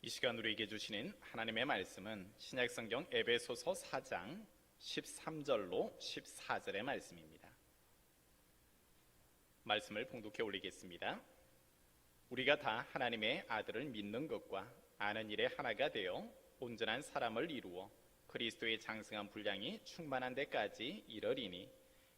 이 시간 우리에게 주시는 하나님의 말씀은 신약성경 에베소서 4장 13절로 14절의 말씀입니다. 말씀을 봉독해 올리겠습니다. 우리가 다 하나님의 아들을 믿는 것과 아는 일에 하나가 되어 온전한 사람을 이루어 그리스도의 장성한 분량이 충만한 데까지 이르리니,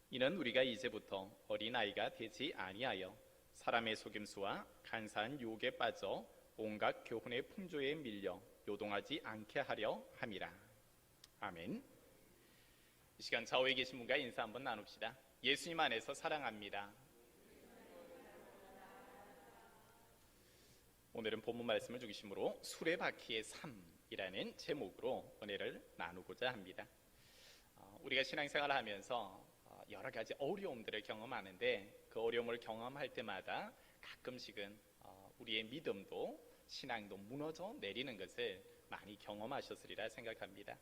이는 우리가 이제부터 어린아이가 되지 아니하여 사람의 속임수와 간사한 유혹에 빠져 온갖 교훈의 풍조에 밀려 요동하지 않게 하려 함이라. 아멘. 이 시간 좌우에 계신 분과 인사 한번 나눕시다. 예수님 안에서 사랑합니다. 오늘은 본문 말씀을 중심으로 수레바퀴의 삶이라는 제목으로 은혜를 나누고자 합니다. 우리가 신앙생활을 하면서 여러 가지 어려움들을 경험하는데, 그 어려움을 경험할 때마다 가끔씩은 우리의 믿음도 신앙도 무너져 내리는 것을 많이 경험하셨으리라 생각합니다.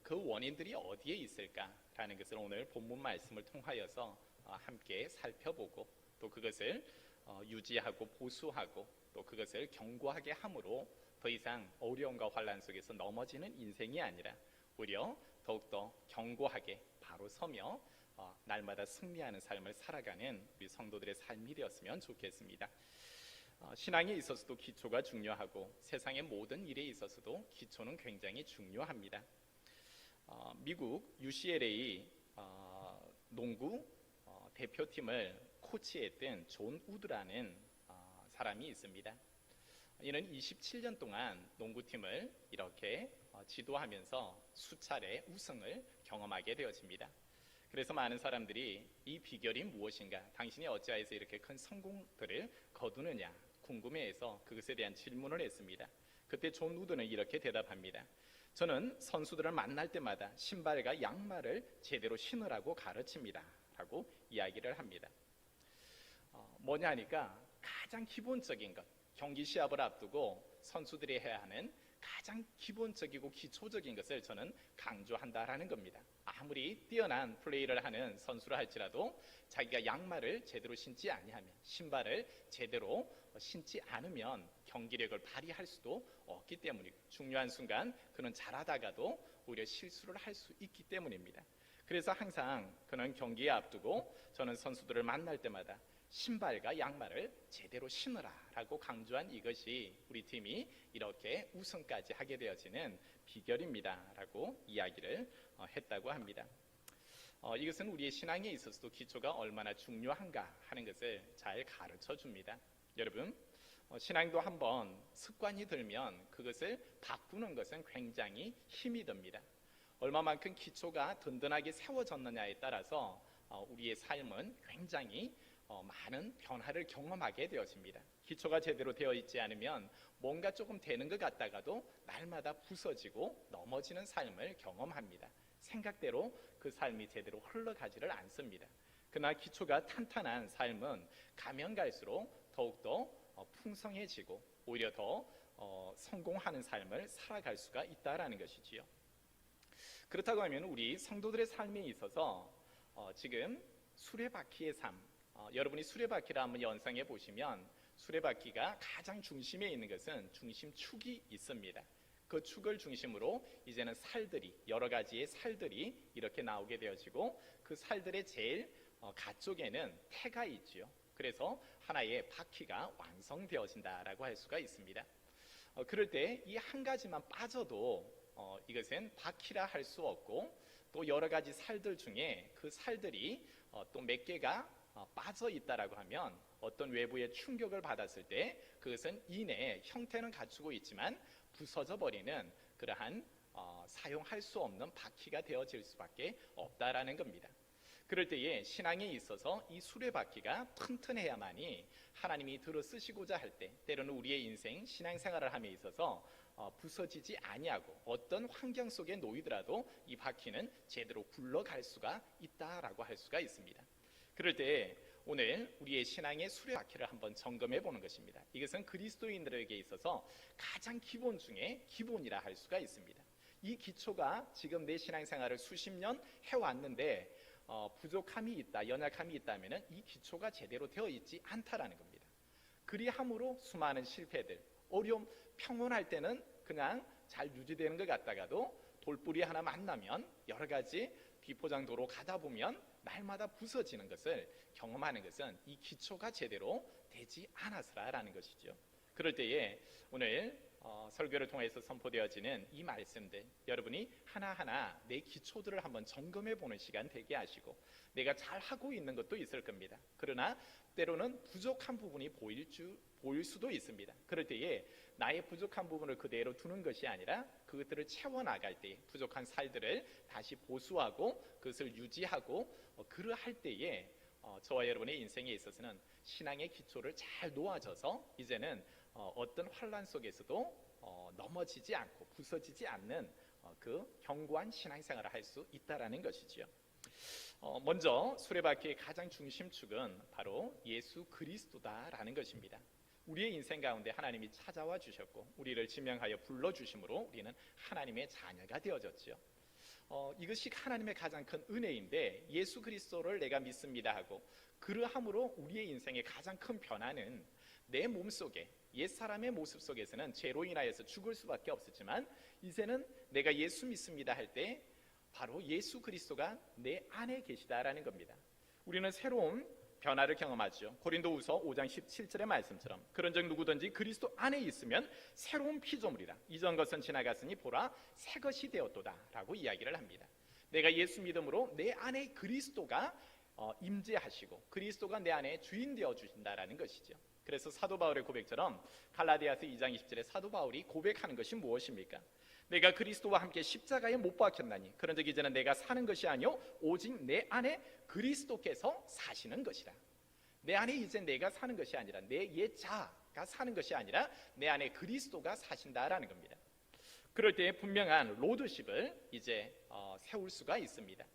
그 원인들이 어디에 있을까라는 것을 오늘 본문 말씀을 통하여서 함께 살펴보고, 또 그것을 유지하고 보수하고, 또 그것을 견고하게 함으로 더 이상 어려움과 환난 속에서 넘어지는 인생이 아니라 오히려 더욱더 견고하게 바로 서며 날마다 승리하는 삶을 살아가는 우리 성도들의 삶이 되었으면 좋겠습니다. 신앙에 있어서도 기초가 중요하고 세상의 모든 일에 있어서도 기초는 굉장히 중요합니다. 미국 UCLA 농구 대표팀을 코치했던 존 우드라는 사람이 있습니다. 이는 27년 동안 농구팀을 이렇게 지도하면서 수차례 우승을 경험하게 되어집니다. 그래서 많은 사람들이 이 비결이 무엇인가, 당신이 어찌하여서 이렇게 큰 성공들을 거두느냐 궁금해해서 그것에 대한 질문을 했습니다. 그때 존 우드는 이렇게 대답합니다. 저는 선수들을 만날 때마다 신발과 양말을 제대로 신으라고 가르칩니다 라고 이야기를 합니다. 뭐냐 하니까 가장 기본적인 것, 경기 시합을 앞두고 선수들이 해야 하는 가장 기본적이고 기초적인 것을 저는 강조한다라는 겁니다. 아무리 뛰어난 플레이를 하는 선수라 할지라도 자기가 양말을 제대로 신지 아니하면, 신발을 제대로 신지 않으면 경기력을 발휘할 수도 없기 때문이고, 중요한 순간 그는 잘하다가도 오히려 실수를 할 수 있기 때문입니다. 그래서 항상 그는 경기에 앞두고 저는 선수들을 만날 때마다 신발과 양말을 제대로 신으라라고 강조한 이것이 우리 팀이 이렇게 우승까지 하게 되어지는 비결입니다라고 이야기를 했다고 합니다. 이것은 우리의 신앙에 있어서도 기초가 얼마나 중요한가 하는 것을 잘 가르쳐 줍니다. 여러분, 신앙도 한번 습관이 들면 그것을 바꾸는 것은 굉장히 힘이 듭니다. 얼마만큼 기초가 든든하게 세워졌느냐에 따라서 우리의 삶은 굉장히 많은 변화를 경험하게 되어집니다. 기초가 제대로 되어 있지 않으면 뭔가 조금 되는 것 같다가도 날마다 부서지고 넘어지는 삶을 경험합니다. 생각대로 그 삶이 제대로 흘러가지를 않습니다. 그러나 기초가 탄탄한 삶은 가면 갈수록 더욱더 풍성해지고 오히려 더 성공하는 삶을 살아갈 수가 있다는 것이지요. 그렇다고 하면 우리 성도들의 삶에 있어서 지금 수레바퀴의 삶, 여러분이 수레바퀴를 한번 연상해 보시면 수레바퀴가 가장 중심에 있는 것은 중심축이 있습니다. 그 축을 중심으로 이제는 살들이, 여러 가지의 살들이 이렇게 나오게 되어지고, 그 살들의 제일 가쪽에는 태가 있지요. 그래서 하나의 바퀴가 완성되어진다라고 할 수가 있습니다. 그럴 때 이 한 가지만 빠져도 이것은 바퀴라 할 수 없고, 또 여러 가지 살들 중에 그 살들이 또 몇 개가 빠져 있다라고 하면 어떤 외부의 충격을 받았을 때 그것은 이내 형태는 갖추고 있지만 부서져 버리는 그러한 사용할 수 없는 바퀴가 되어질 수밖에 없다라는 겁니다. 그럴 때에 신앙에 있어서 이 수레바퀴가 튼튼해야만이 하나님이 들어 쓰시고자 할 때, 때로는 우리의 인생 신앙생활을 함에 있어서 부서지지 아니하고 어떤 환경 속에 놓이더라도 이 바퀴는 제대로 굴러갈 수가 있다라고 할 수가 있습니다. 그럴 때 오늘 우리의 신앙의 수레바퀴를 한번 점검해 보는 것입니다. 이것은 그리스도인들에게 있어서 가장 기본 중에 기본이라 할 수가 있습니다. 이 기초가 지금 내 신앙생활을 수십 년 해왔는데 부족함이 있다, 연약함이 있다면 이 기초가 제대로 되어 있지 않다라는 겁니다. 그리함으로 수많은 실패들, 어려움, 평온할 때는 그냥 잘 유지되는 것 같다가도 돌뿌리 하나 만나면 여러 가지 비포장도로 가다 보면 날마다 부서지는 것을 경험하는 것은 이 기초가 제대로 되지 않아서라는 것이죠. 그럴 때에 오늘 설교를 통해서 선포되어지는 이 말씀들, 여러분이 하나하나 내 기초들을 한번 점검해 보는 시간 되게 하시고, 내가 잘하고 있는 것도 있을 겁니다. 그러나 때로는 부족한 부분이 보일 수도 있습니다. 그럴 때에 나의 부족한 부분을 그대로 두는 것이 아니라 그것들을 채워나갈 때 부족한 살들을 다시 보수하고 그것을 유지하고 그러할 때에 저와 여러분의 인생에 있어서는 신앙의 기초를 잘 놓아져서 이제는 어떤 환란 속에서도 넘어지지 않고 부서지지 않는 그 견고한 신앙생활을 할 수 있다라는 것이지요. 먼저 수레바퀴의 가장 중심축은 바로 예수 그리스도다라는 것입니다. 우리의 인생 가운데 하나님이 찾아와 주셨고 우리를 지명하여 불러주심으로 우리는 하나님의 자녀가 되어졌죠. 이것이 하나님의 가장 큰 은혜인데, 예수 그리스도를 내가 믿습니다 하고 그러함으로 우리의 인생의 가장 큰 변화는 내 몸속에 옛사람의 모습 속에서는 죄로 인하여서 죽을 수밖에 없었지만, 이제는 내가 예수 믿습니다 할 때 바로 예수 그리스도가 내 안에 계시다라는 겁니다. 우리는 새로운 변화를 경험하죠. 고린도후서 5장 17절의 말씀처럼 그런즉 누구든지 그리스도 안에 있으면 새로운 피조물이라, 이전 것은 지나갔으니 보라 새 것이 되었도다 라고 이야기를 합니다. 내가 예수 믿음으로 내 안에 그리스도가 임재하시고 그리스도가 내 안에 주인 되어 주신다라는 것이죠. 그래서 사도 바울의 고백처럼 갈라디아서 2장 20절에 사도 바울이 고백하는 것이 무엇입니까? 내가 그리스도와 함께 십자가에 못 박혔나니 그런즉 이제는 내가 사는 것이 아니요 오직 내 안에 그리스도께서 사시는 것이라. 내 안에 이제 내가 사는 것이 아니라 내 옛 자가 사는 것이 아니라 내 안에 그리스도가 사신다라는 겁니다. 그럴 때 분명한 로드십을 이제 세울 수가 있습니다.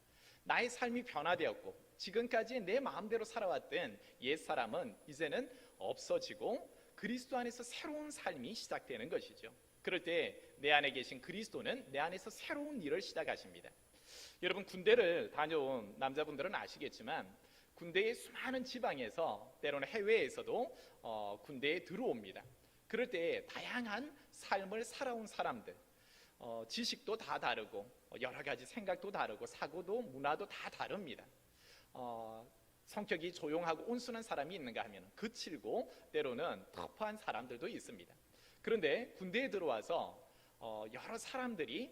나의 삶이 변화되었고 지금까지 내 마음대로 살아왔던 옛사람은 이제는 없어지고 그리스도 안에서 새로운 삶이 시작되는 것이죠. 그럴 때 내 안에 계신 그리스도는 내 안에서 새로운 일을 시작하십니다. 여러분, 군대를 다녀온 남자분들은 아시겠지만 군대의 수많은 지방에서 때로는 해외에서도 군대에 들어옵니다. 그럴 때 다양한 삶을 살아온 사람들, 지식도 다 다르고 여러 가지 생각도 다르고 사고도 문화도 다 다릅니다. 성격이 조용하고 온순한 사람이 있는가 하면 거칠고 때로는 터프한 사람들도 있습니다. 그런데 군대에 들어와서 여러 사람들이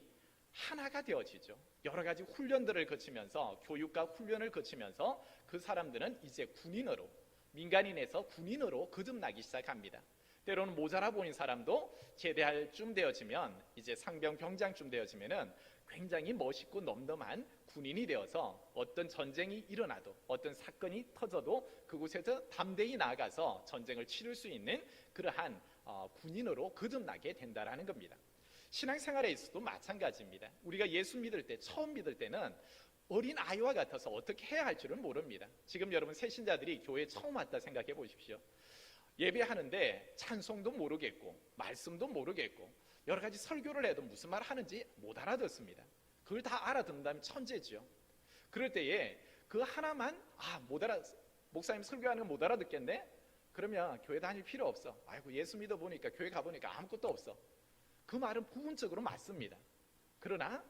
하나가 되어지죠. 여러 가지 훈련들을 거치면서 교육과 훈련을 거치면서 그 사람들은 이제 군인으로, 민간인에서 군인으로 거듭나기 시작합니다. 때로는 모자라 보인 사람도 제대할 쯤 되어지면, 이제 상병 병장쯤 되어지면은 굉장히 멋있고 넘넘한 군인이 되어서 어떤 전쟁이 일어나도 어떤 사건이 터져도 그곳에서 담대히 나아가서 전쟁을 치를 수 있는 그러한 군인으로 거듭나게 된다라는 겁니다. 신앙생활에 있어도 마찬가지입니다. 우리가 예수 믿을 때, 처음 믿을 때는 어린 아이와 같아서 어떻게 해야 할 줄은 모릅니다. 지금 여러분 새신자들이 교회에 처음 왔다 생각해 보십시오. 예배하는데 찬송도 모르겠고 말씀도 모르겠고 여러 가지 설교를 해도 무슨 말 하는지 못 알아듣습니다. 그걸 다 알아듣는다면 천재죠. 그럴 때에 그 하나만 목사님 설교하는 거 못 알아듣겠네? 그러면 교회 다닐 필요 없어. 아이고 예수 믿어보니까 교회 가보니까 아무것도 없어. 그 말은 부분적으로 맞습니다. 그러나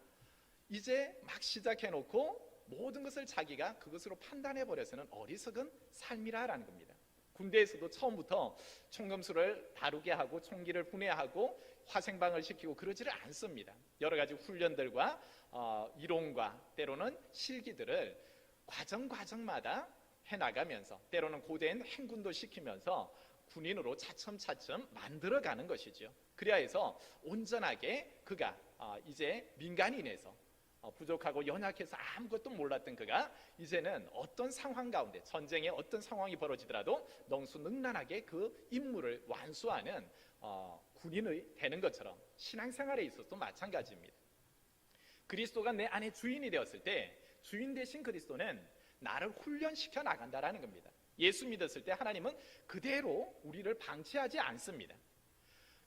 이제 막 시작해놓고 모든 것을 자기가 그것으로 판단해버려서는 어리석은 삶이라는 겁니다. 군대에서도 처음부터 총검수를 다루게 하고 총기를 분해하고 화생방을 시키고 그러지를 않습니다. 여러 가지 훈련들과 이론과 때로는 실기들을 과정마다 해나가면서 때로는 고된 행군도 시키면서 군인으로 차츰차츰 만들어가는 것이죠. 그래야 해서 온전하게 그가 이제 민간인에서 부족하고 연약해서 아무것도 몰랐던 그가 이제는 어떤 상황 가운데 전쟁에 어떤 상황이 벌어지더라도 능수능란하게 그 임무를 완수하는 군인이 되는 것처럼 신앙생활에 있어서도 마찬가지입니다. 그리스도가 내 안에 주인이 되었을 때 주인 되신 그리스도는 나를 훈련시켜 나간다라는 겁니다. 예수 믿었을 때 하나님은 그대로 우리를 방치하지 않습니다.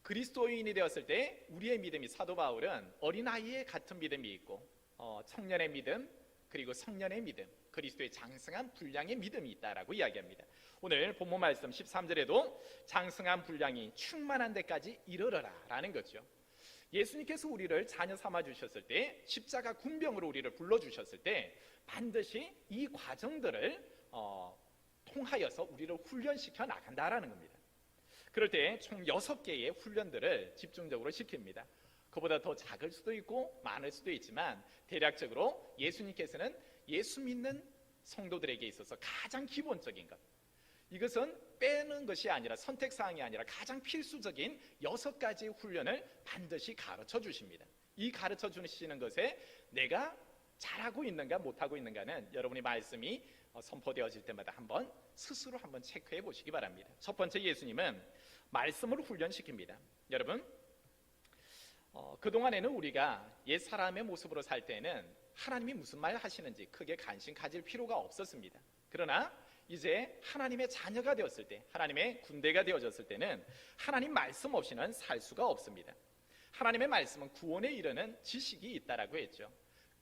그리스도인이 되었을 때 우리의 믿음이, 사도 바울은 어린아이의 같은 믿음이 있고 청년의 믿음, 그리고 성년의 믿음, 그리스도의 장성한 분량의 믿음이 있다라고 이야기합니다. 오늘 본문 말씀 13절에도 장성한 분량이 충만한 데까지 이르러라 라는 거죠. 예수님께서 우리를 자녀 삼아 주셨을 때, 십자가 군병으로 우리를 불러주셨을 때 반드시 이 과정들을 통하여서 우리를 훈련시켜 나간다라는 겁니다. 그럴 때 총 6개의 훈련들을 집중적으로 시킵니다. 그보다 더 작을 수도 있고 많을 수도 있지만 대략적으로 예수님께서는 예수 믿는 성도들에게 있어서 가장 기본적인 것, 이것은 빼는 것이 아니라 선택사항이 아니라 가장 필수적인 6가지 훈련을 반드시 가르쳐 주십니다. 이 가르쳐 주시는 것에 내가 잘하고 있는가 못하고 있는가는 여러분의 말씀이 선포되어질 때마다 스스로 한번 체크해 보시기 바랍니다. 첫 번째, 예수님은 말씀을 훈련시킵니다. 여러분, 그동안에는 우리가 옛 사람의 모습으로 살 때는 하나님이 무슨 말 하시는지 크게 관심 가질 필요가 없었습니다. 그러나 이제 하나님의 자녀가 되었을 때, 하나님의 군대가 되어졌을 때는 하나님 말씀 없이는 살 수가 없습니다. 하나님의 말씀은 구원에 이르는 지식이 있다라고 했죠.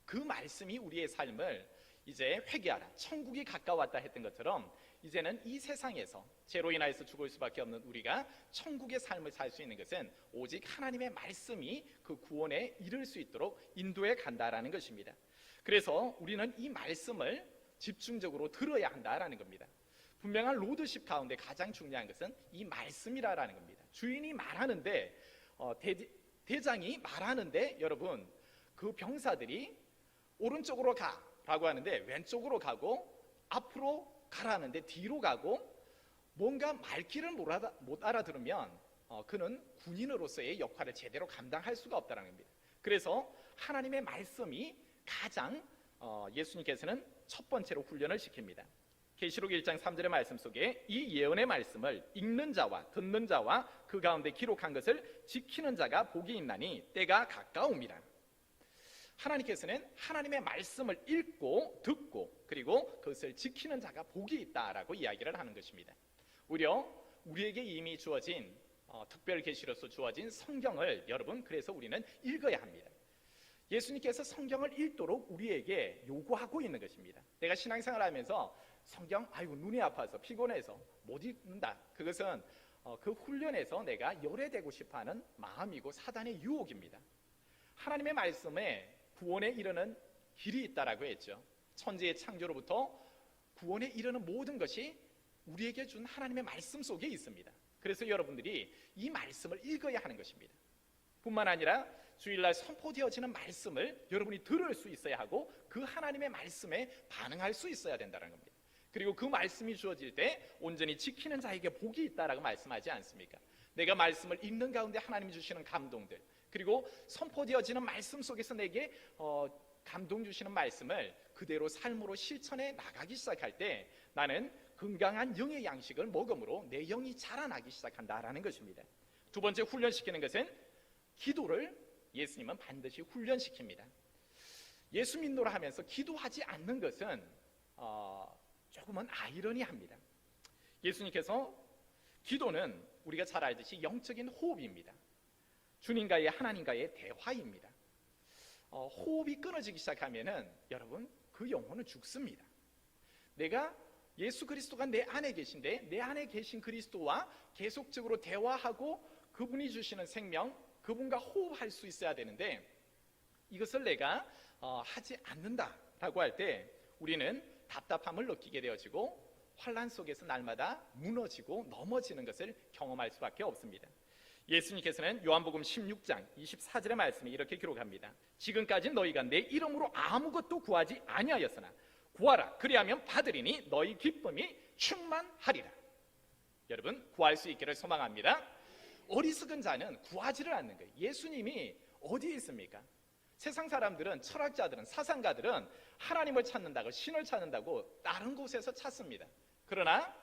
그 말씀이 우리의 삶을 이제 회개하라, 천국이 가까웠다 했던 것처럼 이제는 이 세상에서 죄로 인하여서 죽을 수밖에 없는 우리가 천국의 삶을 살 수 있는 것은 오직 하나님의 말씀이 그 구원에 이를 수 있도록 인도해 간다라는 것입니다. 그래서 우리는 이 말씀을 집중적으로 들어야 한다라는 겁니다. 분명한 로드십 가운데 가장 중요한 것은 이 말씀이라는 겁니다. 주인이 말하는데 대장이 말하는데 여러분, 그 병사들이 오른쪽으로 가라고 하는데 왼쪽으로 가고, 앞으로 가라는데 뒤로 가고, 뭔가 말귀를 못 알아들으면 그는 군인으로서의 역할을 제대로 감당할 수가 없다는 겁니다. 그래서 하나님의 말씀이 가장 예수님께서는 첫 번째로 훈련을 시킵니다. 계시록 1장 3절의 말씀 속에 이 예언의 말씀을 읽는 자와 듣는 자와 그 가운데 기록한 것을 지키는 자가 복이 있나니 때가 가까움이라. 하나님께서는 하나님의 말씀을 읽고 듣고 그리고 그것을 지키는 자가 복이 있다라고 이야기를 하는 것입니다. 오히려 우리에게 이미 주어진 특별 계시로서 주어진 성경을 여러분, 그래서 우리는 읽어야 합니다. 예수님께서 성경을 읽도록 우리에게 요구하고 있는 것입니다. 내가 신앙생활을 하면서 성경 눈이 아파서 피곤해서 못 읽는다, 그것은 그 훈련에서 내가 열애되고 싶어하는 마음이고 사단의 유혹입니다. 하나님의 말씀에 구원에 이르는 길이 있다라고 했죠. 천지의 창조로부터 구원에 이르는 모든 것이 우리에게 준 하나님의 말씀 속에 있습니다. 그래서 여러분들이 이 말씀을 읽어야 하는 것입니다. 뿐만 아니라 주일날 선포되어지는 말씀을 여러분이 들을 수 있어야 하고 그 하나님의 말씀에 반응할 수 있어야 된다는 겁니다. 그리고 그 말씀이 주어질 때 온전히 지키는 자에게 복이 있다라고 말씀하지 않습니까? 내가 말씀을 읽는 가운데 하나님이 주시는 감동들, 그리고 선포되어지는 말씀 속에서 내게 감동 주시는 말씀을 그대로 삶으로 실천해 나가기 시작할 때 나는 건강한 영의 양식을 먹음으로 내 영이 자라나기 시작한다라는 것입니다. 두 번째 훈련시키는 것은 기도를 예수님은 반드시 훈련시킵니다. 예수 믿노라 하면서 기도하지 않는 것은 조금은 아이러니합니다. 예수님께서 기도는 우리가 잘 알듯이 영적인 호흡입니다. 주님과의 하나님과의 대화입니다. 호흡이 끊어지기 시작하면은 여러분, 그 영혼은 죽습니다. 내가 예수 그리스도가 내 안에 계신데 내 안에 계신 그리스도와 계속적으로 대화하고 그분이 주시는 생명, 그분과 호흡할 수 있어야 되는데 이것을 내가 하지 않는다라고 할 때 우리는 답답함을 느끼게 되어지고 환난 속에서 날마다 무너지고 넘어지는 것을 경험할 수밖에 없습니다. 예수님께서는 요한복음 16장 24절의 말씀에 이렇게 기록합니다. 지금까지 너희가 내 이름으로 아무것도 구하지 아니하였으나 구하라, 그리하면 받으리니 너희 기쁨이 충만하리라. 여러분, 구할 수 있기를 소망합니다. 어리석은 자는 구하지를 않는 거예요. 예수님이 어디에 있습니까? 세상 사람들은, 철학자들은, 사상가들은 하나님을 찾는다고, 신을 찾는다고 다른 곳에서 찾습니다. 그러나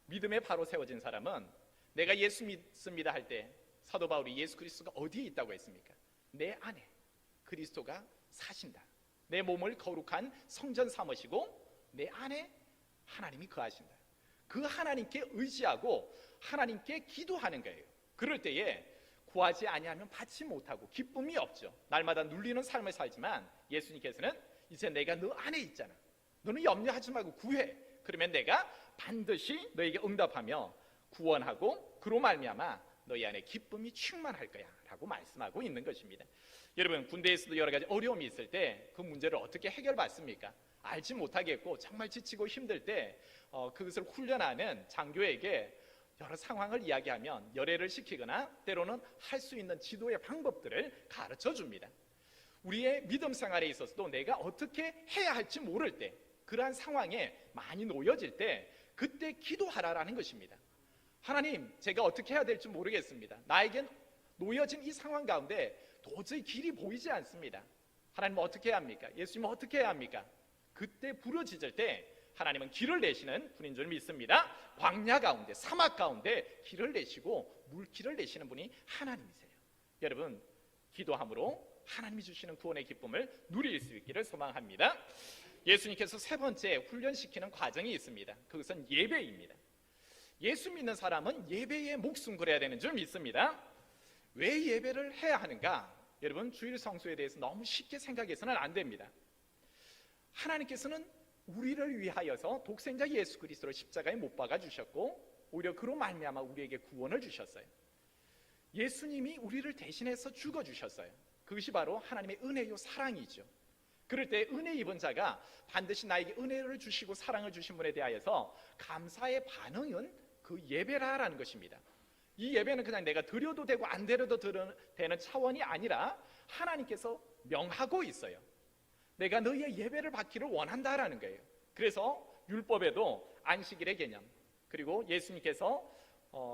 믿음에 바로 세워진 사람은 내가 예수 믿습니다 할 때 사도 바울이 예수 그리스도가 어디에 있다고 했습니까? 내 안에 그리스도가 사신다. 내 몸을 거룩한 성전 삼으시고 내 안에 하나님이 거하신다. 그 하나님께 의지하고 하나님께 기도하는 거예요. 그럴 때에 구하지 아니하면 받지 못하고 기쁨이 없죠. 날마다 눌리는 삶을 살지만 예수님께서는 이제 내가 너 안에 있잖아. 너는 염려하지 말고 구해. 그러면 내가 반드시 너에게 응답하며 구원하고 그로 말미암아 너희 안에 기쁨이 충만할 거야 라고 말씀하고 있는 것입니다. 여러분, 군대에서도 여러 가지 어려움이 있을 때 그 문제를 어떻게 해결받습니까? 알지 못하겠고 정말 지치고 힘들 때 그것을 훈련하는 장교에게 여러 상황을 이야기하면 열애를 시키거나 때로는 할 수 있는 지도의 방법들을 가르쳐 줍니다. 우리의 믿음 생활에 있어서도 내가 어떻게 해야 할지 모를 때, 그러한 상황에 많이 놓여질 때 그때 기도하라라는 것입니다. 하나님, 제가 어떻게 해야 될지 모르겠습니다. 나에겐 놓여진 이 상황 가운데 도저히 길이 보이지 않습니다. 하나님 어떻게 해야 합니까? 예수님 어떻게 해야 합니까? 그때 부르짖을 때 하나님은 길을 내시는 분인 줄 믿습니다. 광야 가운데, 사막 가운데 길을 내시고 물길을 내시는 분이 하나님이세요. 여러분, 기도함으로 하나님이 주시는 구원의 기쁨을 누릴 수 있기를 소망합니다. 예수님께서 세 번째 훈련시키는 과정이 있습니다. 그것은 예배입니다. 예수 믿는 사람은 예배에 목숨 걸어야 되는 줄 믿습니다. 왜 예배를 해야 하는가? 여러분, 주일 성수에 대해서 너무 쉽게 생각해서는 안 됩니다. 하나님께서는 우리를 위하여서 독생자 예수 그리스도를 십자가에 못 박아 주셨고 오히려 그로 말미암아 우리에게 구원을 주셨어요. 예수님이 우리를 대신해서 죽어 주셨어요. 그것이 바로 하나님의 은혜요 사랑이죠. 그럴 때 은혜 입은 자가 반드시 나에게 은혜를 주시고 사랑을 주신 분에 대하여서 감사의 반응은 그 예배라는 것입니다. 이 예배는 그냥 내가 드려도 되고 안 드려도 되는 차원이 아니라 하나님께서 명하고 있어요. 내가 너희의 예배를 받기를 원한다라는 거예요. 그래서 율법에도 안식일의 개념, 그리고 예수님께서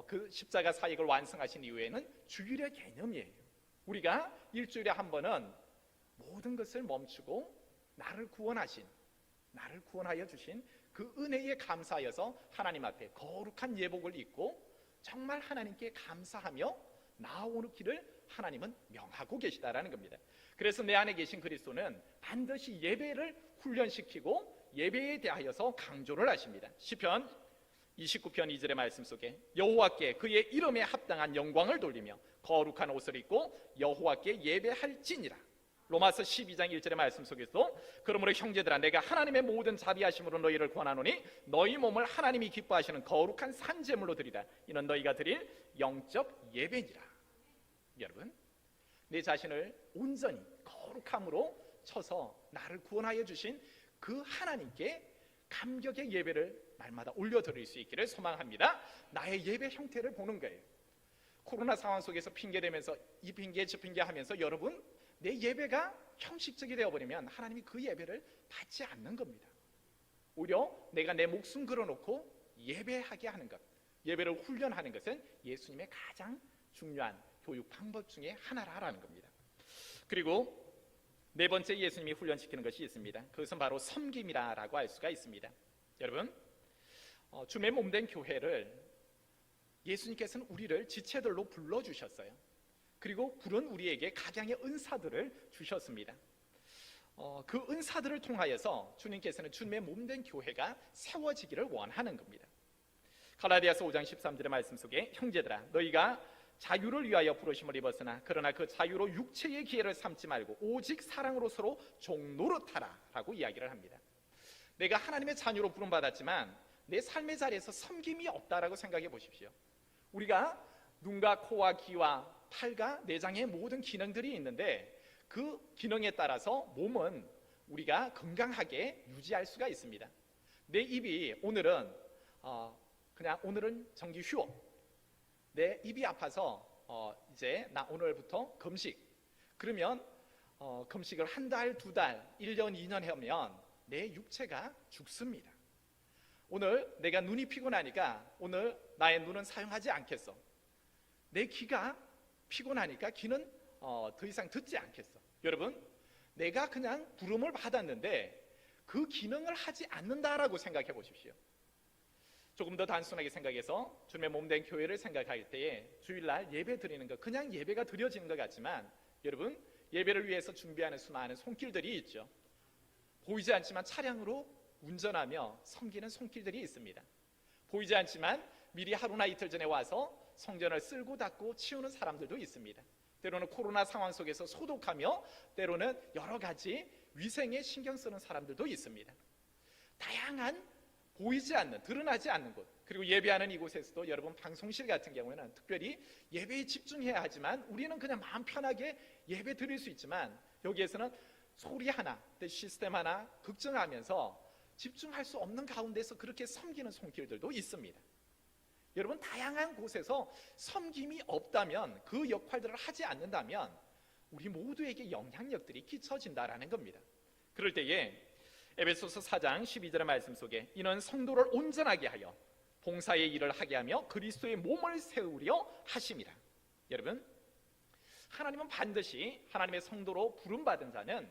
그 십자가 사역을 완성하신 이후에는 주일의 개념이에요. 우리가 일주일에 한 번은 모든 것을 멈추고 나를 구원하여 주신 그 은혜에 감사하여서 하나님 앞에 거룩한 예복을 입고 정말 하나님께 감사하며 나아오기를 하나님은 명하고 계시다라는 겁니다. 그래서 내 안에 계신 그리스도는 반드시 예배를 훈련시키고 예배에 대하여서 강조를 하십니다. 시편 29편 2절의 말씀 속에 여호와께 그의 이름에 합당한 영광을 돌리며 거룩한 옷을 입고 여호와께 예배할지니라. 로마서 12장 1절의 말씀 속에서 그러므로 형제들아 내가 하나님의 모든 자비하심으로 너희를 권하노니 너희 몸을 하나님이 기뻐하시는 거룩한 산제물로 드리라. 이는 너희가 드릴 영적 예배니라. 여러분, 내 자신을 온전히 거룩함으로 쳐서 나를 구원하여 주신 그 하나님께 감격의 예배를 날마다 올려드릴 수 있기를 소망합니다. 나의 예배 형태를 보는 거예요. 코로나 상황 속에서 핑계대면서 이 핑계 저 핑계 하면서 여러분, 내 예배가 형식적이 되어버리면 하나님이 그 예배를 받지 않는 겁니다. 오히려 내가 내 목숨 걸어놓고 예배하게 하는 것, 예배를 훈련하는 것은 예수님의 가장 중요한 교육 방법 중에 하나라는 겁니다. 그리고 네 번째 예수님이 훈련시키는 것이 있습니다. 그것은 바로 섬김이라고 할 수가 있습니다. 여러분, 주의 몸된 교회를 예수님께서는 우리를 지체들로 불러주셨어요. 그리고 부른 우리에게 각양의 은사들을 주셨습니다. 그 은사들을 통하여서 주님께서는 주님의 몸된 교회가 세워지기를 원하는 겁니다. 갈라디아서 5장 13절의 말씀 속에 형제들아 너희가 자유를 위하여 부르심을 입었으나 그러나 그 자유로 육체의 기회를 삼지 말고 오직 사랑으로 서로 종노릇하라 라고 이야기를 합니다. 내가 하나님의 자녀로 부름받았지만 내 삶의 자리에서 섬김이 없다라고 생각해 보십시오. 우리가 눈과 코와 귀와 팔과 내장의 모든 기능들이 있는데 그 기능에 따라서 몸은 우리가 건강하게 유지할 수가 있습니다. 내 입이 오늘은 오늘은 정기 휴업, 내 입이 아파서 이제 나 오늘부터 금식. 그러면 금식을 한 달, 두 달, 1년, 2년 하면 내 육체가 죽습니다. 오늘 내가 눈이 피곤하니까 오늘 나의 눈은 사용하지 않겠어. 내 귀가 피곤하니까 귀는 더 이상 듣지 않겠어. 여러분, 내가 그냥 부름을 받았는데 그 기능을 하지 않는다라고 생각해 보십시오. 조금 더 단순하게 생각해서 주님의 몸된 교회를 생각할 때에 주일날 예배 드리는 것, 그냥 예배가 드려지는 것 같지만 여러분, 예배를 위해서 준비하는 수많은 손길들이 있죠. 보이지 않지만 차량으로 운전하며 섬기는 손길들이 있습니다. 보이지 않지만 미리 하루나 이틀 전에 와서 성전을 쓸고 닦고 치우는 사람들도 있습니다. 때로는 코로나 상황 속에서 소독하며 때로는 여러 가지 위생에 신경 쓰는 사람들도 있습니다. 다양한 보이지 않는, 드러나지 않는 곳, 그리고 예배하는 이곳에서도 여러분 방송실 같은 경우에는 특별히 예배에 집중해야 하지만 우리는 그냥 마음 편하게 예배 드릴 수 있지만 여기에서는 소리 하나, 시스템 하나 걱정하면서 집중할 수 없는 가운데서 그렇게 섬기는 손길들도 있습니다. 여러분, 다양한 곳에서 섬김이 없다면, 그 역할들을 하지 않는다면 우리 모두에게 영향력들이 끼쳐진다라는 겁니다. 그럴 때에 에베소서 4장 12절의 말씀 속에 이는 성도를 온전하게 하여 봉사의 일을 하게 하며 그리스도의 몸을 세우려 하심이라. 여러분, 하나님은 반드시 하나님의 성도로 부름받은 자는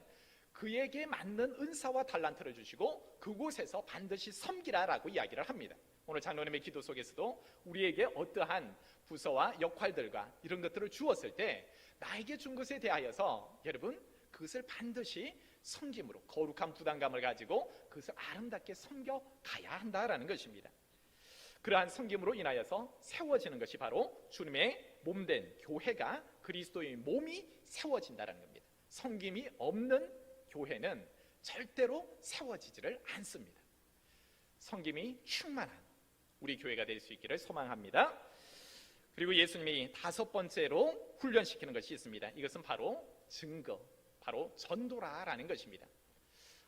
그에게 맞는 은사와 달란트를 주시고 그곳에서 반드시 섬기라라고 이야기를 합니다. 오늘 장로님의 기도 속에서도 우리에게 어떠한 부서와 역할들과 이런 것들을 주었을 때 나에게 준 것에 대하여서 여러분 그것을 반드시 섬김으로 거룩한 부담감을 가지고 그것을 아름답게 섬겨가야 한다라는 것입니다. 그러한 섬김으로 인하여서 세워지는 것이 바로 주님의 몸된 교회가 그리스도의 몸이 세워진다는 겁니다. 섬김이 없는 교회는 절대로 세워지지를 않습니다. 섬김이 충만한 우리 교회가 될 수 있기를 소망합니다. 그리고 예수님이 다섯 번째로 훈련시키는 것이 있습니다. 이것은 바로 증거, 바로 전도라라는 것입니다.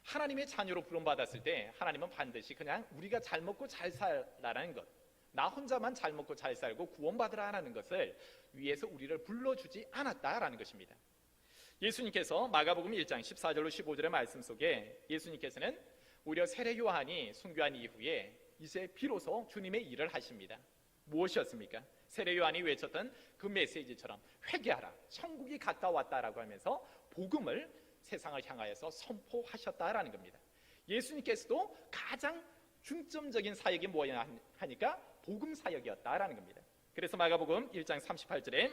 하나님의 자녀로 부름받았을 때 하나님은 반드시 그냥 우리가 잘 먹고 잘 살라라는 것, 나 혼자만 잘 먹고 잘 살고 구원받으라는 것을 위해서 우리를 불러주지 않았다라는 것입니다. 예수님께서 마가복음 1장 14절로 15절의 말씀 속에 예수님께서는 오히려 세례 요한이 순교한 이후에 이제 비로소 주님의 일을 하십니다. 무엇이었습니까? 세례 요한이 외쳤던 그 메시지처럼 회개하라, 천국이 가까웠다라고 하면서 복음을 세상을 향하여서 선포하셨다라는 겁니다. 예수님께서도 가장 중점적인 사역이 뭐냐 하니까 복음 사역이었다라는 겁니다. 그래서 마가복음 1장 38절에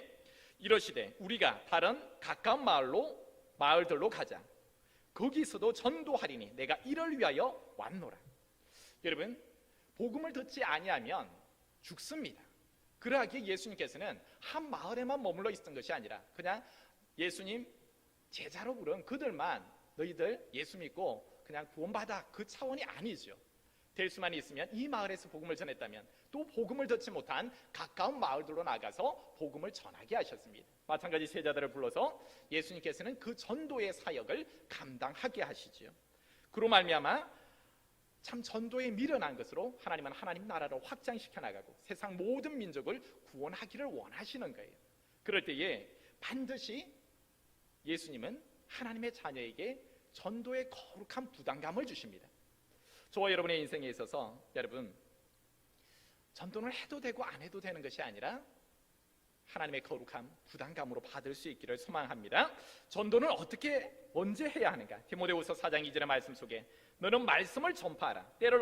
이러시되 우리가 다른 가까운 마을들로 가자. 거기서도 전도하리니 내가 이를 위하여 왔노라. 여러분, 복음을 듣지 아니하면 죽습니다. 그러하기에 예수님께서는 한 마을에만 머물러 있었던 것이 아니라 그냥 예수님 제자로 부른 그들만 너희들 예수 믿고 그냥 구원받아, 그 차원이 아니죠. 될 수만 있으면 이 마을에서 복음을 전했다면 또 복음을 듣지 못한 가까운 마을들로 나가서 복음을 전하게 하셨습니다. 마찬가지 제자들을 불러서 예수님께서는 그 전도의 사역을 감당하게 하시지요. 그로 말미암아 참 전도에 미련한 것으로 하나님은 하나님 나라를 확장시켜 나가고 세상 모든 민족을 구원하기를 원하시는 거예요. 그럴 때에 반드시 예수님은 하나님의 자녀에게 전도의 거룩한 부담감을 주십니다. 저와 여러분의 인생에 있어서 여러분 전도를 해도 되고 안 해도 되는 것이 아니라 하나님의 거룩한 부담감으로 받을 수 있기를 소망합니다. 전도는 어떻게 언제 해야 하는가? 디모데후서 4장 2절의 말씀 속에 너는 말씀을 전파하라. 때를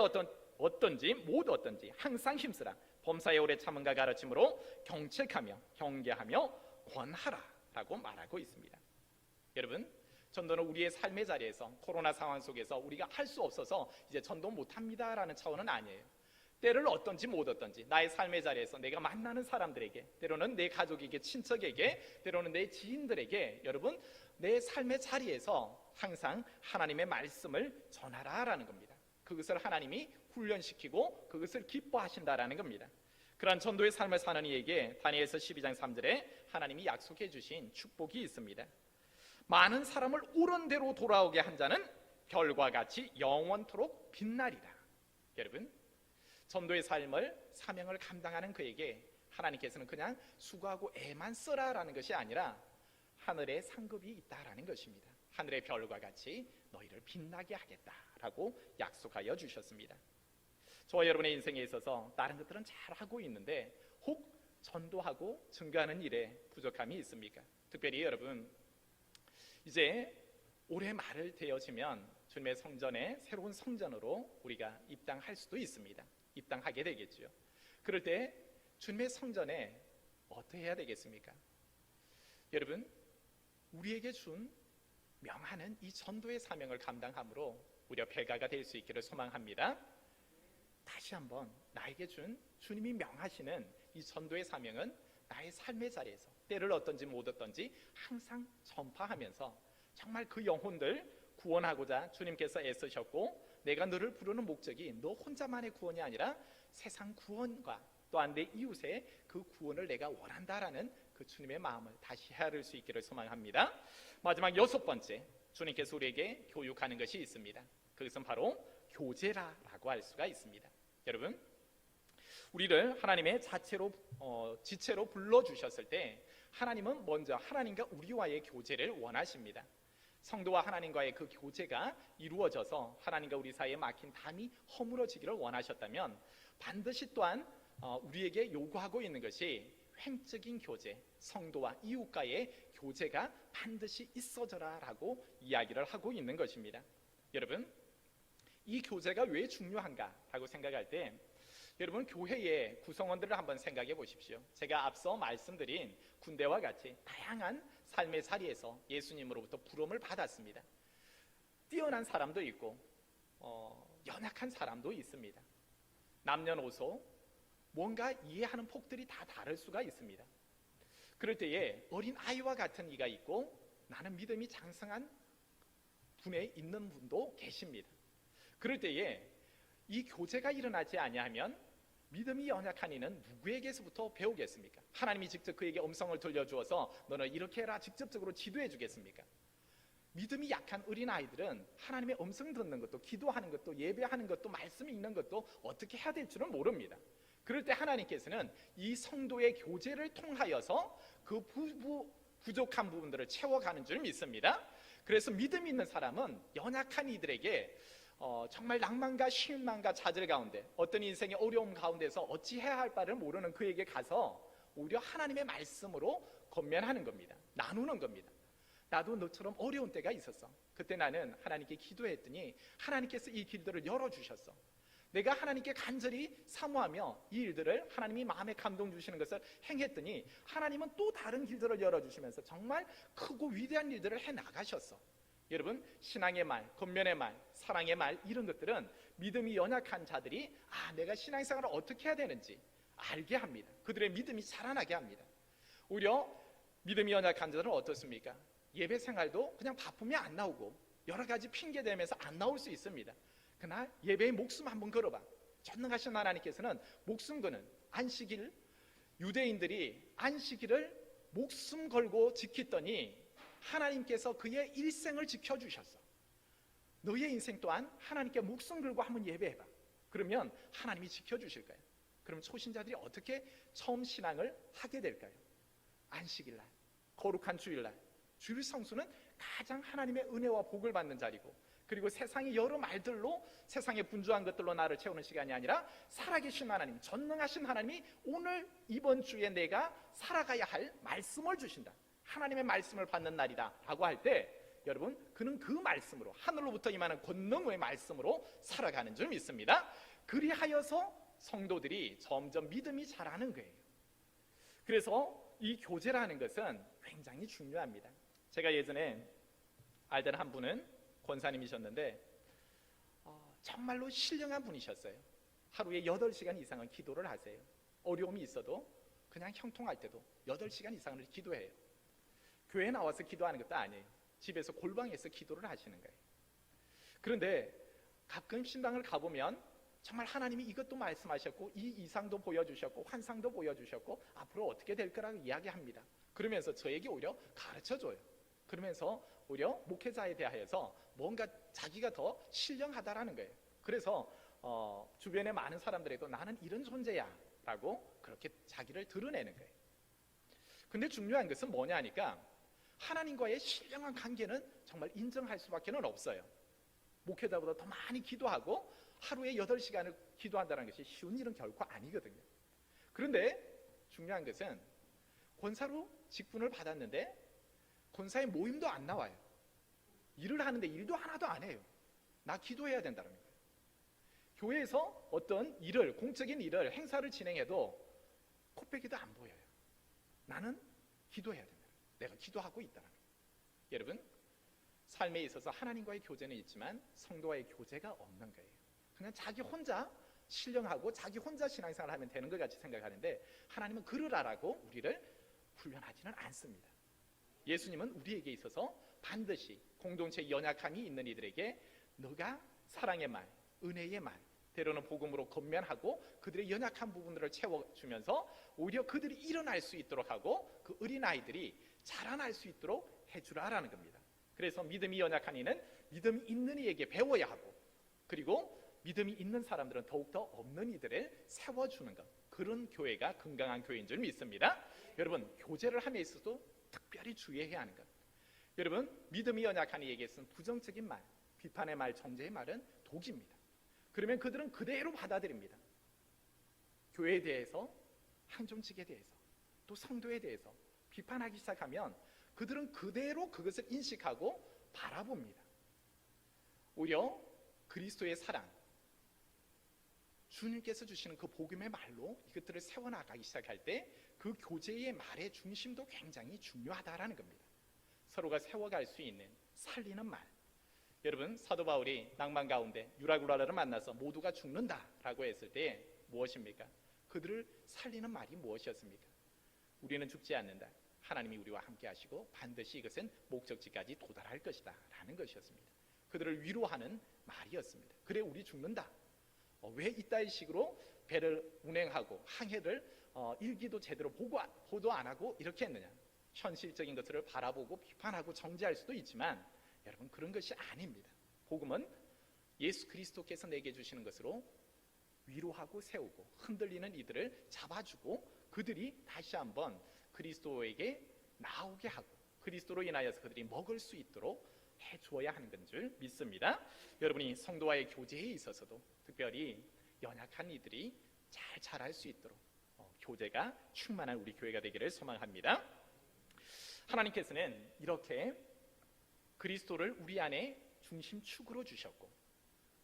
어떤지 못 어떤지 항상 힘쓰라. 범사에 오래 참음과 가르침으로 경책하며 경계하며 권하라 라고 말하고 있습니다. 여러분, 전도는 우리의 삶의 자리에서 코로나 상황 속에서 우리가 할 수 없어서 이제 전도 못합니다 라는 차원은 아니에요. 때를 어떤지 못 어떤지 나의 삶의 자리에서 내가 만나는 사람들에게, 때로는 내 가족에게, 친척에게, 때로는 내 지인들에게 여러분 내 삶의 자리에서 항상 하나님의 말씀을 전하라라는 겁니다. 그것을 하나님이 훈련시키고 그것을 기뻐하신다라는 겁니다. 그러한 전도의 삶을 사는 이에게 다니엘서 12장 3절에 하나님이 약속해 주신 축복이 있습니다. 많은 사람을 옳은 대로 돌아오게 한 자는 별과 같이 영원토록 빛나리라. 여러분, 전도의 삶을 사명을 감당하는 그에게 하나님께서는 그냥 수고하고 애만 써라라는 것이 아니라 하늘에 상급이 있다라는 것입니다. 하늘의 별과 같이 너희를 빛나게 하겠다라고 약속하여 주셨습니다. 저와 여러분의 인생에 있어서 다른 것들은 잘하고 있는데 혹 전도하고 증거하는 일에 부족함이 있습니까? 특별히 여러분 이제 올해 말을 되어지면 주님의 성전에 새로운 성전으로 우리가 입당할 수도 있습니다. 입당하게 되겠죠. 그럴 때 주님의 성전에 어떻게 해야 되겠습니까? 여러분, 우리에게 준 명하는 이 전도의 사명을 감당함으로 우리가 배가가 될 수 있기를 소망합니다. 다시 한번 나에게 준 주님이 명하시는 이 전도의 사명은 나의 삶의 자리에서 때를 얻든지 못 얻든지 항상 전파하면서 정말 그 영혼들 구원하고자 주님께서 애쓰셨고, 내가 너를 부르는 목적이 너 혼자만의 구원이 아니라 세상 구원과 또한 내 이웃의 그 구원을 내가 원한다라는 그 주님의 마음을 다시 헤아릴 수 있기를 소망합니다. 마지막 6번째, 주님께서 우리에게 교육하는 것이 있습니다. 그것은 바로 교제라고 할 수가 있습니다. 여러분, 우리를 하나님의 지체로 불러주셨을 때 하나님은 먼저 하나님과 우리와의 교제를 원하십니다. 성도와 하나님과의 그 교제가 이루어져서 하나님과 우리 사이에 막힌 담이 허물어지기를 원하셨다면 반드시 또한 우리에게 요구하고 있는 것이 횡적인 교제, 성도와 이웃과의 교제가 반드시 있어져라 라고 이야기를 하고 있는 것입니다. 여러분, 이 교제가 왜 중요한가 라고 생각할 때 여러분, 교회의 구성원들을 한번 생각해 보십시오. 제가 앞서 말씀드린 군대와 같이 다양한 삶의 자리에서 예수님으로부터 부름을 받았습니다. 뛰어난 사람도 있고 연약한 사람도 있습니다. 남녀노소 뭔가 이해하는 폭들이 다 다를 수가 있습니다. 그럴 때에 어린 아이와 같은 이가 있고 나는 믿음이 장성한 분에 있는 분도 계십니다. 그럴 때에 이 교제가 일어나지 아니하면 믿음이 연약한 이는 누구에게서부터 배우겠습니까? 하나님이 직접 그에게 음성을 들려주어서 너는 이렇게 해라 직접적으로 지도해 주겠습니까? 믿음이 약한 어린아이들은 하나님의 음성 듣는 것도, 기도하는 것도, 예배하는 것도, 말씀 읽는 것도 어떻게 해야 될 줄은 모릅니다. 그럴 때 하나님께서는 이 성도의 교제를 통하여서 그 부족한 부분들을 채워가는 줄 믿습니다. 그래서 믿음이 있는 사람은 연약한 이들에게 정말 낭만과 실망과 좌절 가운데 어떤 인생의 어려움 가운데서 어찌해야 할 바를 모르는 그에게 가서 오히려 하나님의 말씀으로 권면하는 겁니다. 나누는 겁니다. 나도 너처럼 어려운 때가 있었어. 그때 나는 하나님께 기도했더니 하나님께서 이 길들을 열어주셨어. 내가 하나님께 간절히 사모하며 이 일들을 하나님이 마음에 감동 주시는 것을 행했더니 하나님은 또 다른 길들을 열어주시면서 정말 크고 위대한 일들을 해나가셨어. 여러분, 신앙의 말, 권면의 말, 사랑의 말, 이런 것들은 믿음이 연약한 자들이 내가 신앙생활을 어떻게 해야 되는지 알게 합니다. 그들의 믿음이 자라나게 합니다. 오히려 믿음이 연약한 자들은 어떻습니까? 예배 생활도 그냥 바쁘면 안 나오고 여러 가지 핑계 대면서 안 나올 수 있습니다. 그러나 예배의 목숨 한번 걸어봐. 전능하신 하나님께서는 목숨 거는 안식일, 유대인들이 안식일을 목숨 걸고 지켰더니 하나님께서 그의 일생을 지켜주셨어. 너의 인생 또한 하나님께 목숨 걸고 한번 예배해봐. 그러면 하나님이 지켜주실 거예요. 그럼 초신자들이 어떻게 처음 신앙을 하게 될까요? 안식일날, 거룩한 주일날, 주일 성수는 가장 하나님의 은혜와 복을 받는 자리고, 그리고 세상의 여러 말들로, 세상의 분주한 것들로 나를 채우는 시간이 아니라 살아계신 하나님, 전능하신 하나님이 오늘 이번 주에 내가 살아가야 할 말씀을 주신다. 하나님의 말씀을 받는 날이다 라고 할 때 여러분, 그는 그 말씀으로, 하늘로부터 임하는 권능의 말씀으로 살아가는 줄 믿습니다. 그리하여서 성도들이 점점 믿음이 자라는 거예요. 그래서 이 교제라는 것은 굉장히 중요합니다. 제가 예전에 알던 한 분은 권사님이셨는데 정말로 신령한 분이셨어요. 하루에 8시간 이상은 기도를 하세요. 어려움이 있어도 그냥 형통할 때도 8시간 이상을 기도해요. 교회에 나와서 기도하는 것도 아니에요. 집에서 골방에서 기도를 하시는 거예요. 그런데 가끔 신당을 가보면 정말 하나님이 이것도 말씀하셨고 이 이상도 보여주셨고 환상도 보여주셨고 앞으로 어떻게 될 거라고 이야기합니다. 그러면서 저에게 오히려 가르쳐줘요. 그러면서 오히려 목회자에 대하여서 뭔가 자기가 더 신령하다라는 거예요. 그래서 주변의 많은 사람들에도 나는 이런 존재야 라고 그렇게 자기를 드러내는 거예요. 근데 중요한 것은 뭐냐 하니까 하나님과의 신령한 관계는 정말 인정할 수밖에 없어요. 목회자보다 더 많이 기도하고 하루에 8시간을 기도한다는 것이 쉬운 일은 결코 아니거든요. 그런데 중요한 것은 권사로 직분을 받았는데 권사의 모임도 안 나와요. 일을 하는데 일도 하나도 안 해요. 나 기도해야 된다는 거예요. 교회에서 어떤 일을, 공적인 일을, 행사를 진행해도 코빼기도 안 보여요. 나는 기도해야 된다. 내가 기도하고 있다는 거예요. 여러분, 삶에 있어서 하나님과의 교제는 있지만 성도와의 교제가 없는 거예요. 그냥 자기 혼자 신령하고 자기 혼자 신앙생활을 하면 되는 것 같이 생각하는데 하나님은 그러라라고 우리를 훈련하지는 않습니다. 예수님은 우리에게 있어서 반드시 공동체 연약함이 있는 이들에게 너가 사랑의 말, 은혜의 말, 때로는 복음으로 건면하고 그들의 연약한 부분들을 채워주면서 오히려 그들이 일어날 수 있도록 하고 그 어린아이들이 자라날 수 있도록 해주라라는 겁니다. 그래서 믿음이 연약한 이는 믿음이 있는 이에게 배워야 하고, 그리고 믿음이 있는 사람들은 더욱더 없는 이들을 세워주는 것, 그런 교회가 건강한 교회인 줄 믿습니다. 여러분, 교제를 함에 있어도 특별히 주의해야 하는 것, 여러분, 믿음이 연약한 이에게 쓴 부정적인 말, 비판의 말, 정죄의 말은 독입니다. 그러면 그들은 그대로 받아들입니다. 교회에 대해서, 항종직에 대해서, 또 성도에 대해서 비판하기 시작하면 그들은 그대로 그것을 인식하고 바라봅니다. 오히려 그리스도의 사랑, 주님께서 주시는 그 복음의 말로 이것들을 세워나가기 시작할 때 그 교제의 말의 중심도 굉장히 중요하다라는 겁니다. 서로가 세워갈 수 있는 살리는 말. 여러분, 사도 바울이 낭만 가운데 유라굴라를 만나서 모두가 죽는다라고 했을 때 무엇입니까? 그들을 살리는 말이 무엇이었습니까? 우리는 죽지 않는다. 하나님이 우리와 함께 하시고 반드시 이것은 목적지까지 도달할 것이다 라는 것이었습니다. 그들을 위로하는 말이었습니다. 그래, 우리 죽는다. 왜 이따위 식으로 배를 운행하고 항해를 일기도 제대로 보도 안 하고 이렇게 했느냐? 현실적인 것들을 바라보고 비판하고 정죄할 수도 있지만 여러분, 그런 것이 아닙니다. 복음은 예수 그리스도께서 내게 주시는 것으로 위로하고 세우고 흔들리는 이들을 잡아주고 그들이 다시 한번 그리스도에게 나오게 하고 그리스도로 인하여서 그들이 먹을 수 있도록 해주어야 하는 건 줄 믿습니다. 여러분이 성도와의 교제에 있어서도 특별히 연약한 이들이 잘 자랄 수 있도록 교제가 충만한 우리 교회가 되기를 소망합니다. 하나님께서는 이렇게 그리스도를 우리 안에 중심축으로 주셨고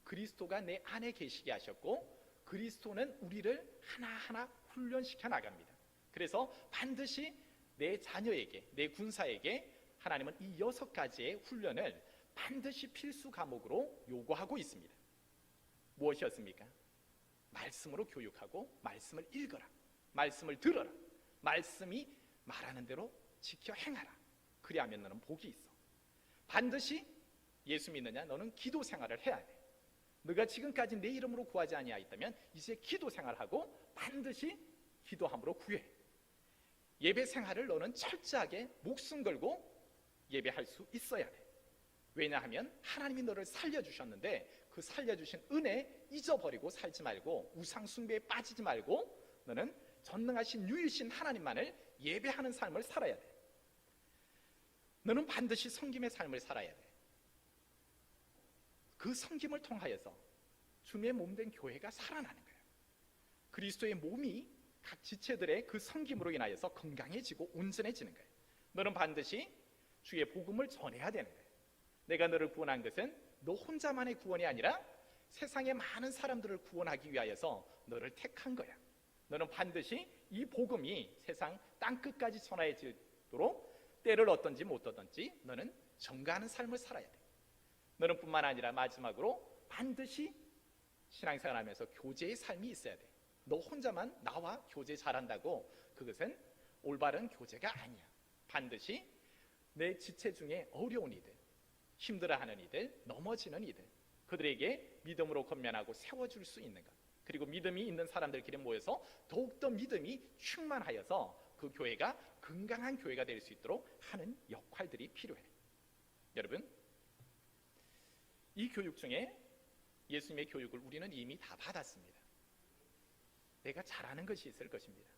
그리스도가 내 안에 계시게 하셨고 그리스도는 우리를 하나하나 훈련시켜 나갑니다. 그래서 반드시 내 자녀에게, 내 군사에게 하나님은 이 6가지의 훈련을 반드시 필수 과목으로 요구하고 있습니다. 무엇이었습니까? 말씀으로 교육하고 말씀을 읽어라, 말씀을 들어라, 말씀이 말하는 대로 지켜 행하라. 그리하면 너는 복이 있어. 반드시 예수 믿느냐? 너는 기도 생활을 해야 돼. 너가 지금까지 내 이름으로 구하지 아니하였다면 이제 기도 생활하고 반드시 기도함으로 구해. 예배 생활을 너는 철저하게 목숨 걸고 예배할 수 있어야 돼. 왜냐하면 하나님이 너를 살려주셨는데 그 살려주신 은혜 잊어버리고 살지 말고 우상 숭배에 빠지지 말고 너는 전능하신 유일신 하나님만을 예배하는 삶을 살아야 돼. 너는 반드시 섬김의 삶을 살아야 돼. 그 섬김을 통하여서 주님의 몸된 교회가 살아나는 거예요. 그리스도의 몸이 각 지체들의 그 섬김으로 인하여서 건강해지고 온전해지는 거예요. 너는 반드시 주의 복음을 전해야 되는 거예요. 내가 너를 구원한 것은 너 혼자만의 구원이 아니라 세상의 많은 사람들을 구원하기 위하여서 너를 택한 거야. 너는 반드시 이 복음이 세상 땅끝까지 전해지도록 때를 얻든지 못 얻든지 너는 전가하는 삶을 살아야 돼. 너는 뿐만 아니라 마지막으로 반드시 신앙생활하면서 교제의 삶이 있어야 돼. 너 혼자만 나와 교제 잘한다고 그것은 올바른 교제가 아니야. 반드시 내 지체 중에 어려운 이들, 힘들어하는 이들, 넘어지는 이들, 그들에게 믿음으로 건면하고 세워줄 수 있는 것, 그리고 믿음이 있는 사람들끼리 모여서 더욱더 믿음이 충만하여서 그 교회가 건강한 교회가 될 수 있도록 하는 역할들이 필요해. 여러분, 이 교육 중에 예수님의 교육을 우리는 이미 다 받았습니다. 내가 잘하는 것이 있을 것입니다.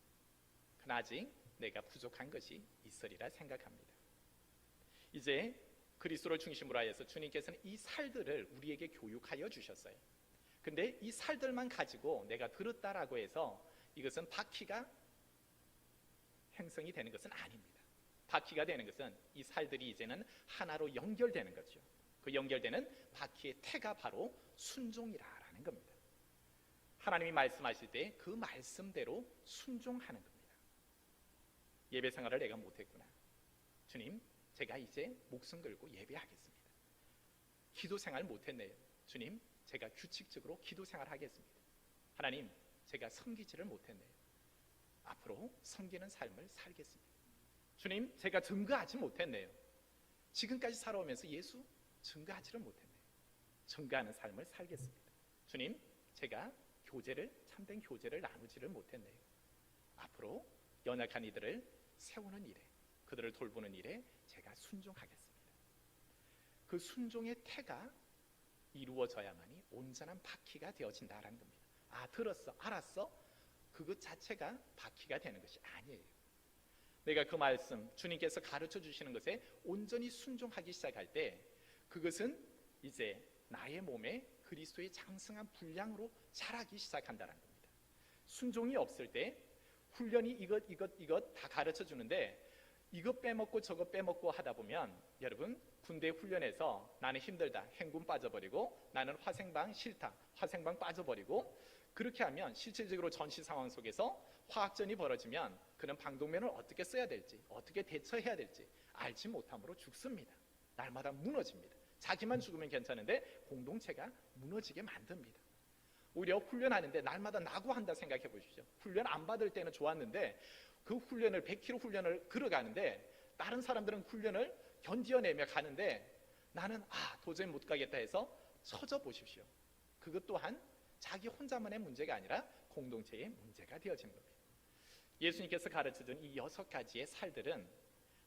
그러나 아직 내가 부족한 것이 있으리라 생각합니다. 이제 그리스도를 중심으로 하여서 주님께서는 이 살들을 우리에게 교육하여 주셨어요. 근데 이 살들만 가지고 내가 들었다라고 해서 이것은 바퀴가 형성이 되는 것은 아닙니다. 바퀴가 되는 것은 이 살들이 이제는 하나로 연결되는 거죠. 그 연결되는 바퀴의 태가 바로 순종이라는 겁니다. 하나님이 말씀하실 때 그 말씀대로 순종하는 겁니다. 예배 생활을 내가 못했구나. 주님, 제가 이제 목숨 걸고 예배하겠습니다. 기도 생활 못했네요. 주님, 제가 규칙적으로 기도 생활하겠습니다. 하나님, 제가 섬기지를 못했네요. 앞으로 섬기는 삶을 살겠습니다. 주님, 제가 증거하지 못했네요. 지금까지 살아오면서 예수 증거하지를 못했네요. 증거하는 삶을 살겠습니다. 주님, 제가 참된 교제를 나누지를 못했네요. 앞으로 연약한 이들을 세우는 일에, 그들을 돌보는 일에 제가 순종하겠습니다. 그 순종의 태가 이루어져야만이 온전한 바퀴가 되어진다라는 겁니다. 들었어, 알았어? 그것 자체가 바퀴가 되는 것이 아니에요. 내가 그 말씀, 주님께서 가르쳐 주시는 것에 온전히 순종하기 시작할 때 그것은 이제 나의 몸에 그리스도의 장성한 분량으로 자라기 시작한다는 겁니다. 순종이 없을 때 훈련이 이것 다 가르쳐 주는데 이것 빼먹고 저것 빼먹고 하다 보면 여러분, 군대 훈련에서 나는 힘들다, 행군 빠져버리고, 나는 화생방 싫다, 화생방 빠져버리고, 그렇게 하면 실질적으로 전시 상황 속에서 화학전이 벌어지면 그는 방독면을 어떻게 써야 될지, 어떻게 대처해야 될지 알지 못함으로 죽습니다. 날마다 무너집니다. 자기만 죽으면 괜찮은데 공동체가 무너지게 만듭니다. 오히려 훈련하는데 날마다 낙오한다 생각해 보십시오. 훈련 안 받을 때는 좋았는데 그 훈련을 100km 훈련을 걸어가는데 다른 사람들은 훈련을 견뎌내며 가는데 나는 도저히 못 가겠다 해서 처져 보십시오. 그것 또한 자기 혼자만의 문제가 아니라 공동체의 문제가 되어지는 겁니다. 예수님께서 가르쳐준 이 6가지의 살들은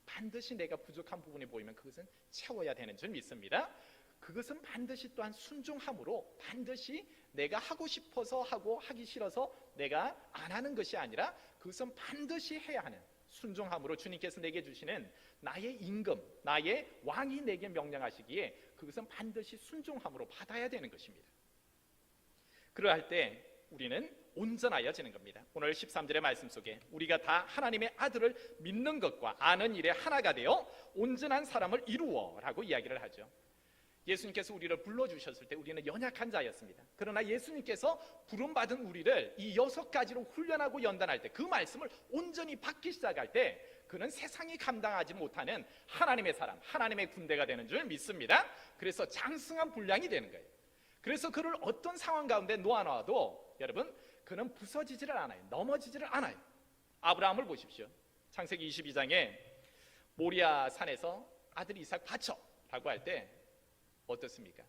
반드시 내가 부족한 부분이 보이면 그것은 채워야 되는 줄 믿습니다. 그것은 반드시 또한 순종함으로 반드시 내가 하고 싶어서 하고 하기 싫어서 내가 안 하는 것이 아니라 그것은 반드시 해야 하는 순종함으로 주님께서 내게 주시는 나의 임금, 나의 왕이 내게 명령하시기에 그것은 반드시 순종함으로 받아야 되는 것입니다. 그러할 때 우리는 온전하여지는 겁니다. 오늘 13절의 말씀 속에 우리가 다 하나님의 아들을 믿는 것과 아는 일에 하나가 되어 온전한 사람을 이루어라고 이야기를 하죠. 예수님께서 우리를 불러주셨을 때 우리는 연약한 자였습니다. 그러나 예수님께서 부름받은 우리를 이 6가지로 훈련하고 연단할 때 그 말씀을 온전히 받기 시작할 때 그는 세상이 감당하지 못하는 하나님의 사람, 하나님의 군대가 되는 줄 믿습니다. 그래서 장승한 분량이 되는 거예요. 그래서 그를 어떤 상황 가운데 놓아놔도 여러분 그는 부서지지를 않아요. 넘어지지를 않아요. 아브라함을 보십시오. 창세기 22장에 모리아 산에서 아들 이삭 바쳐 라고 할 때 어떻습니까?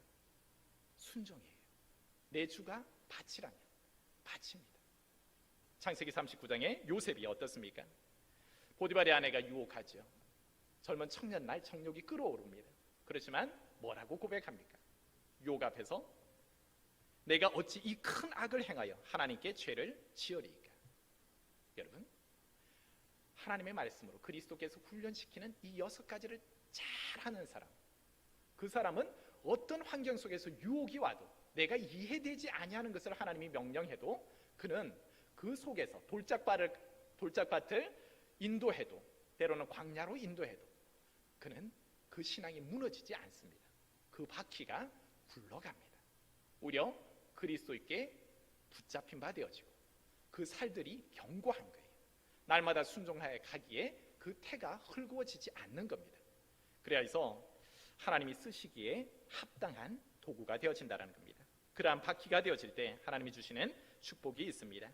순종이에요. 내 주가 바치라면 바칩니다. 창세기 39장에 요셉이 어떻습니까? 보디발의 아내가 유혹하죠. 젊은 청년 날 정욕이 끓어오릅니다. 그렇지만 뭐라고 고백합니까? 유혹 앞에서 내가 어찌 이 큰 악을 행하여 하나님께 죄를 지으리이까. 여러분, 하나님의 말씀으로 그리스도께서 훈련시키는 이 6가지를 잘하는 사람, 그 사람은 어떤 환경 속에서 유혹이 와도 내가 이해되지 아니하는 것을 하나님이 명령해도 그는 그 속에서 돌짝밭을 인도해도 때로는 광야로 인도해도 그는 그 신앙이 무너지지 않습니다. 그 바퀴가 굴러갑니다. 오히려 그리스도께 붙잡힌 바 되어지고 그 살들이 견고한 거예요. 날마다 순종하여 가기에 그 태가 헐거워지지 않는 겁니다. 그래서 하나님이 쓰시기에 합당한 도구가 되어진다는 겁니다. 그러한 바퀴가 되어질 때 하나님이 주시는 축복이 있습니다.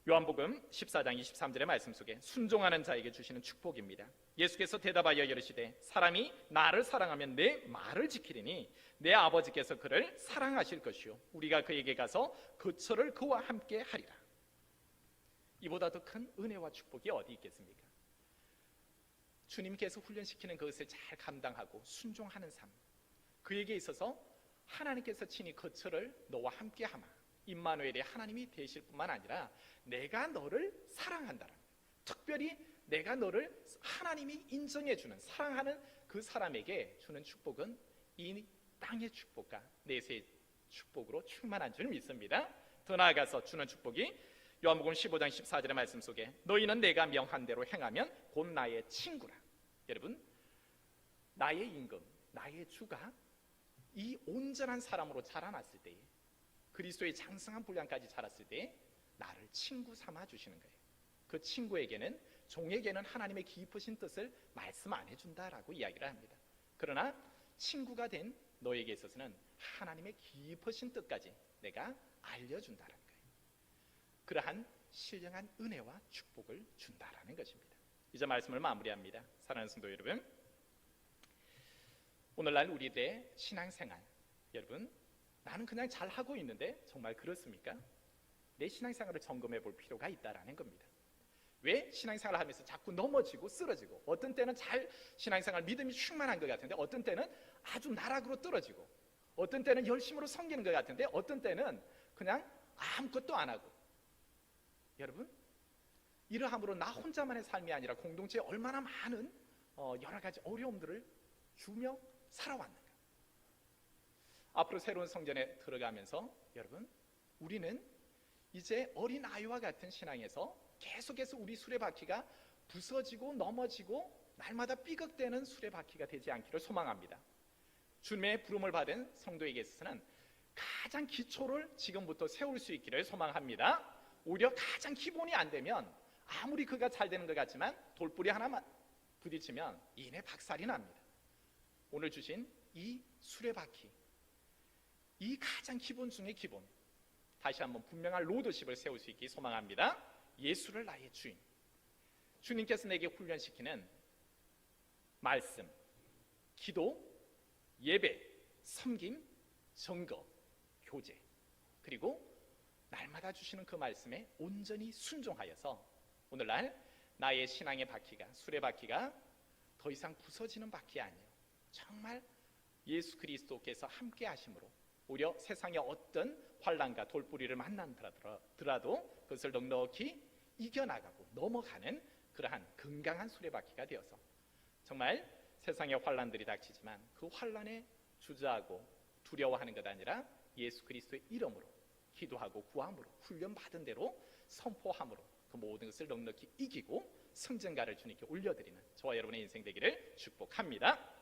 요한복음 14장 23절의 말씀 속에 순종하는 자에게 주시는 축복입니다. 예수께서 대답하여 이르시되 사람이 나를 사랑하면 내 말을 지키리니 내 아버지께서 그를 사랑하실 것이요 우리가 그에게 가서 거처를 그와 함께 하리라. 이보다 더 큰 은혜와 축복이 어디 있겠습니까? 주님께서 훈련시키는 그것을 잘 감당하고 순종하는 삶, 그에게 있어서 하나님께서 친히 거처를 너와 함께 하마, 임마누엘의 하나님이 되실 뿐만 아니라 내가 너를 사랑한다라. 특별히 내가 너를 하나님이 인정해주는, 사랑하는 그 사람에게 주는 축복은 이 땅의 축복과 내세의 축복으로 충만한 줄 믿습니다. 더 나아가서 주는 축복이 요한복음 15장 14절의 말씀 속에 너희는 내가 명한 대로 행하면 곧 나의 친구라. 여러분, 나의 임금, 나의 주가 이 온전한 사람으로 자라났을 때에, 그리스도의 장성한 분량까지 자랐을 때에 나를 친구 삼아 주시는 거예요. 그 친구에게는, 종에게는 하나님의 깊으신 뜻을 말씀 안 해준다라고 이야기를 합니다. 그러나 친구가 된 너에게 있어서는 하나님의 깊으신 뜻까지 내가 알려준다는 거예요. 그러한 신령한 은혜와 축복을 준다라는 것입니다. 이제 말씀을 마무리합니다. 사랑하는 성도 여러분, 오늘날 우리들의 신앙생활, 여러분, 나는 그냥 잘하고 있는데 정말 그렇습니까? 내 신앙생활을 점검해 볼 필요가 있다라는 겁니다. 왜 신앙생활을 하면서 자꾸 넘어지고 쓰러지고, 어떤 때는 잘 신앙생활 믿음이 충만한 것 같은데 어떤 때는 아주 나락으로 떨어지고, 어떤 때는 열심으로 섬기는 것 같은데 어떤 때는 그냥 아무것도 안 하고. 여러분, 이러함으로 나 혼자만의 삶이 아니라 공동체에 얼마나 많은 여러 가지 어려움들을 주며 살아왔는가. 앞으로 새로운 성전에 들어가면서 여러분, 우리는 이제 어린아이와 같은 신앙에서 계속해서 우리 수레바퀴가 부서지고 넘어지고 날마다 삐걱대는 수레바퀴가 되지 않기를 소망합니다. 주님의 부름을 받은 성도에게 있어서는 가장 기초를 지금부터 세울 수 있기를 소망합니다. 오히려 가장 기본이 안 되면 아무리 그가 잘 되는 것 같지만 돌뿌리 하나만 부딪히면 이내 박살이 납니다. 오늘 주신 이 수레바퀴, 이 가장 기본 중의 기본, 다시 한번 분명한 로드십을 세울 수 있기 소망합니다. 예수를 나의 주인, 주님께서 내게 훈련시키는 말씀, 기도, 예배, 섬김, 증거, 교제, 그리고 날마다 주시는 그 말씀에 온전히 순종하여서 오늘날 나의 신앙의 바퀴가, 수레바퀴가 더 이상 부서지는 바퀴 아니에요. 정말 예수 그리스도께서 함께 하심으로 오히려 세상의 어떤 환난과 돌뿌리를 만난더라도 그것을 넉넉히 이겨나가고 넘어가는 그러한 건강한 수레바퀴가 되어서 정말 세상의 환난들이 닥치지만 그 환난에 주저하고 두려워하는 것 아니라 예수 그리스도의 이름으로 기도하고 구함으로 훈련받은 대로 선포함으로 그 모든 것을 넉넉히 이기고 승전가를 주님께 올려드리는 저와 여러분의 인생 되기를 축복합니다.